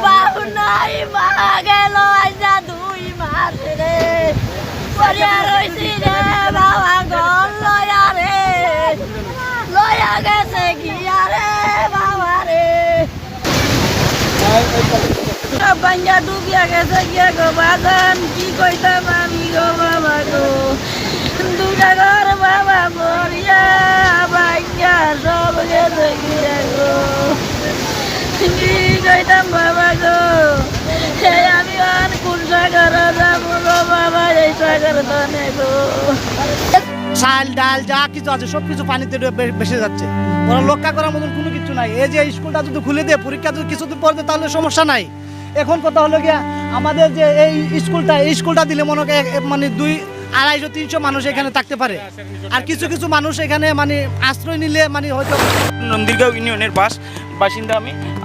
বাবু নাই মা গেল আইসা 2 মাস রে পরিয়া রইছি রে বাবা গল লয়া রে লয়া গেছে গিয়া রে বাবা রে সব ভাঙ্গা ডুবিয়া গেছে গিয়া গো বাজান কি কইতাম আমি গো বাবা গো দুটা ঘর বাবা মরিয়া ভাঙ্গা সব গেছে গিয়া গো কি কইতাম বাবা গো আমি আর কোন সাগর যাবো গো বাবা এই সাগর তো নেই গো চাল ডাল যা কিছু আছে সবকিছু পানিতে ভেসে যাচ্ছে। ওরা রক্ষা করার মতন কোনো কিছু নাই। এই যে স্কুলটা যদি খুলে দেয়, পরীক্ষা যদি কিছুদিন পর দেয় তাহলে সমস্যা নাই। এখন কথা হলো গিয়া আমাদের যে এই স্কুলটা দিলে মনে হয় মানে 200-250-300 মানুষ এখানে থাকতে পারে। আর কিছু কিছু মানুষ এখানে মানে আশ্রয় নিলে মানে হয়তো নন্দীরগাঁও ইউনিয়নের বাসিন্দা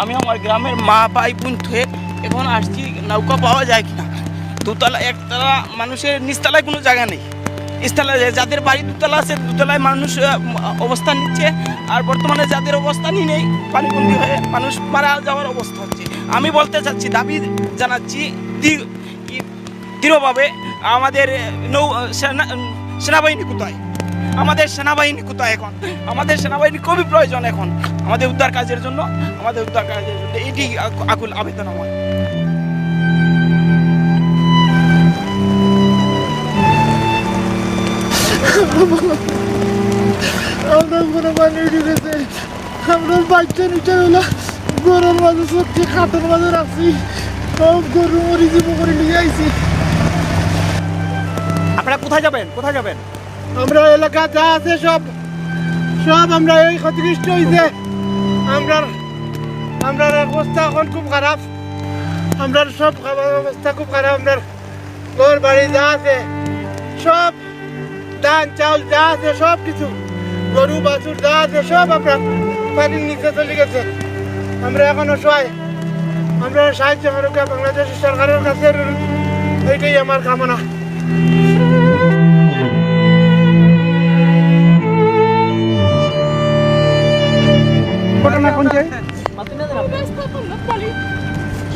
আমি আমার গ্রামের মা ভাই বোন থয়ে এখন আসছি নৌকা পাওয়া যায় কিনা। দুতলা একতলা মানুষের নিচতলায় কোনো জায়গা নেই। স্থলায় যাদের বাড়ি দুতলা আছে দুতলায় মানুষ অবস্থান নিচ্ছে, আর বর্তমানে যাদের অবস্থানই নেই পানিবন্দী হয়ে মানুষ মারা যাওয়ার অবস্থা হচ্ছে। আমি বলতে চাচ্ছি, দাবি জানাচ্ছি দৃঢ়ভাবে আমাদের সেনাবাহিনী কোথায়? আমাদের সেনাবাহিনী কোথায়? এখন আমাদের সেনাবাহিনী খুবই প্রয়োজন এখন আমাদের উদ্ধার কাজের জন্য। এটি আকুল আবেদন আমার। আমরা কোনো পানি উঠে গেছে, আমরা বাচ্চা নিচে হলো গরুর মাঝে সত্যি খাটের মাঝে রাখছি, সব গরু মরি জীব করে নিয়ে আইছি। আপনারা কোথায় যাবেন? আমরা এলাকা যা আছে সব আমরা এই ক্ষতিগ্রস্ত হয়েছে। আমরা অবস্থা এখন খুব খারাপ। আমরা সব খাবার অবস্থা খুব খারাপ। আমরা ঘর বাড়ি যা আছে সব, ধান চাউল যা আছে সব কিছু, গরু বাছুর যা আছে সব আমরা পানির নিচে চলে গেছে। আমরা এখন অসহায়। আমরা সাহায্য করুক বাংলাদেশ সরকারের কাছে, এইটাই আমার কামনা। ঘটনা কোনছে?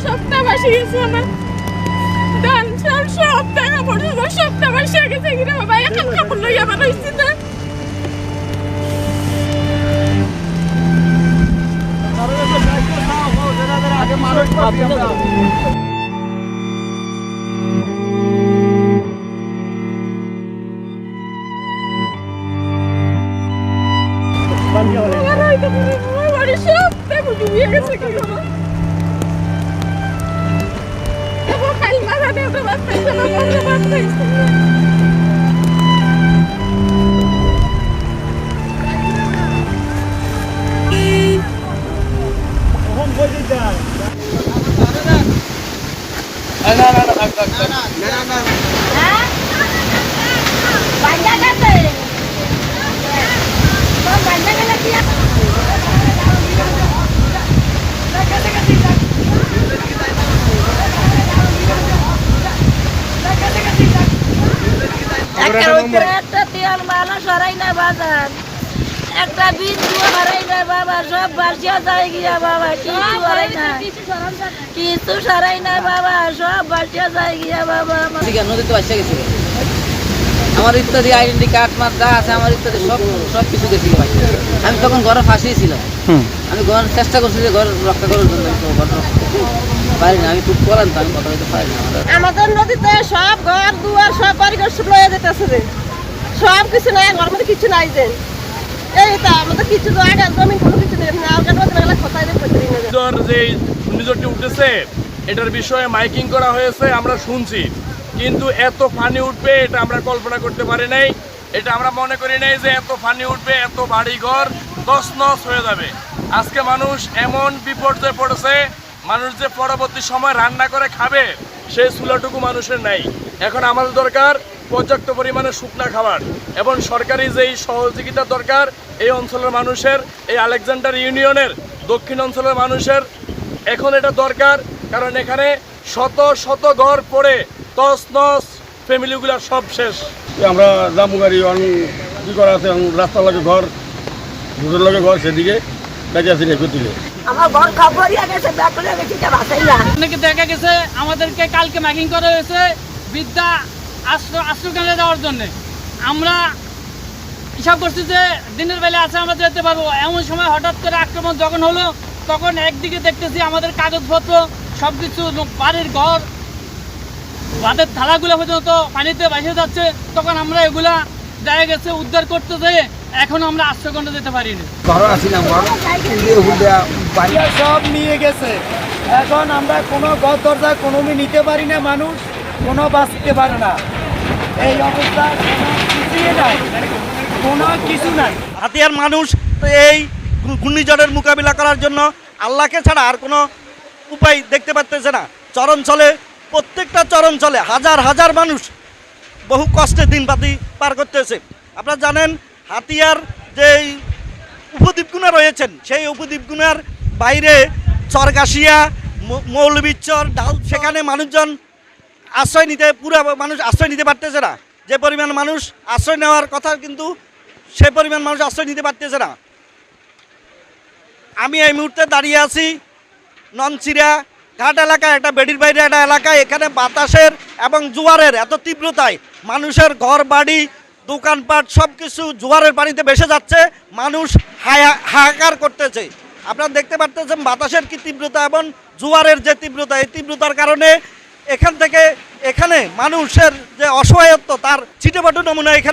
সবটা বাসি গেছে আমার ধান চাল সব টাকা পড়ছিল, সবটা বাসি গেছে কিনা বাবা। এখন কাপড় লইয়া বানাইছি না। একটা তেল মালা সরাই না বাজার, একটা বিদ্যুৎ সরাই না বাবা, সব বাসিয়া যায় গিয়া বাবা। কিছু সরাই না বাবা, সব বাসিয়া যায় গিয়া বাবা। নদীতে বাসা গেছিল আমার ইত্যাদি আইডেন্টি কার্ড মার যা আছে আমার ইত্যাদি সব কিছু গেছিল। আমি তখন ঘরে ফাঁসিয়েছিলাম। আমি ঘর চেষ্টা করছি যে ঘর রক্ষা করার জন্য, পারি না। আমি খুব বলেন তো আমি কথা বলতে পারি না। আমাদের নদীতে সব ঘর দুয়ার সব বাড়িঘর সব লয়ে যেতেছে রে, সব কিছু নাই, ঘর মধ্যে কিছু নাই যে। এই তো আমাদের কিছু জায়গা জমি কোনো কিছু নেই। যে ঘূর্ণিঝড়টি উঠেছে এটার বিষয়ে মাইকিং করা হয়েছে, আমরা শুনছি, কিন্তু এত পানি উঠবে এটা আমরা কল্পনা করতে পারি নাই। এটা আমরা মনে করি নাই যে এত পানি উঠবে, এত বাড়িঘর তছনছ হয়ে যাবে। আজকে মানুষ এমন বিপর্যয়ে পড়েছে, মানুষ যে পরবর্তী সময় রান্না করে খাবে সেই চুলাটুকু মানুষের নাই। এখন আমাদের দরকার পর্যাপ্ত পরিমাণে শুকনা খাবার এবং সরকারি যেই সহযোগিতা দরকার এই অঞ্চলের মানুষের, এই আলেকজান্ডার ইউনিয়নের দক্ষিণ অঞ্চলের মানুষের এখন এটা দরকার। কারণ এখানে শত শত ঘর পড়ে তছনছ, ফ্যামিলিগুলো সব শেষ। আমরা জামুগাড়ি কি করা আছে রাস্তার লগে ঘর, রোডের লগে ঘর, সেদিকে বেঁচে আছি রেখে দিলে আমার ঘর খবরিয়া গেছে ব্যাগ করে গেছি এটা বাসাই না অনেকে দেখা গেছে আমাদেরকে কালকে ম্যাকিং করা হয়েছে বিদ্যা আশ্রয়কেন্দ্রে যাওয়ার জন্য। আমরা হিসাব করছি যে দিনের বেলা আছে আমরা যেতে পারবো, এমন সময় হঠাৎ করে আক্রমণ যখন হলো তখন একদিকে দেখতেছি আমাদের কাগজপত্র সব কিছু বাড়ির ঘর ভাতের থালাগুলো পর্যন্ত পানিতে ভেসে যাচ্ছে। তখন আমরা এগুলা দেখা গেছে উদ্ধার করতে যেয়ে এখন আমরা আশ্রয়কেন্দ্রে যেতে পারিনি। সব নিয়ে গেছে, এখন আমরা কোনো ঘর দরজা কোনো নিতে পারি না, মানুষ কোনো বাঁচতে পারে না। এই অবস্থা কোনো কিছু নাই। হাতিয়ার মানুষ এই ঘূর্ণিঝড়ের মোকাবিলা করার জন্য আল্লাহকে ছাড়া আর কোনো উপায় দেখতে পারতেছে না। চরঞ্চলে প্রত্যেকটা চরঞ্চলে হাজার হাজার মানুষ বহু কষ্টে দিনপাতি পার করতেছে। আপনারা জানেন হাতিয়ার যে উপদ্বীপগুনা রয়েছেন সেই উপদ্বীপগুনার বাইরে চরগাছিয়া, মৌলবীচর, ডাল, সেখানে মানুষজন আশ্রয় নিতে মানুষ আশ্রয় নিতে পারতেছে না। যে পরিমাণ মানুষ আশ্রয় নেওয়ার কথা কিন্তু সে পরিমাণ মানুষ আশ্রয় নিতে পারতেছে না। আমি এই মুহূর্তে দাঁড়িয়ে আছি ননচিরা ঘাট এলাকায়, একটা বেডির বাইরে একটা এলাকায়। এখানে বাতাসের এবং জোয়ারের এত তীব্রতায় মানুষের ঘর বাড়ি দোকানপাট সব কিছু জোয়ারের পানিতে ভেসে যাচ্ছে, মানুষ হাহাকার করতেছে। আপনারা দেখতে পারতেছেন বাতাসের কি তীব্রতা এবং জোয়ারের যে তীব্রতা, এই তীব্রতার কারণে এখান থেকে এখানে মানুষের যে অসহায়ত্ব তার ছিটেফাটো নমুনা এখানে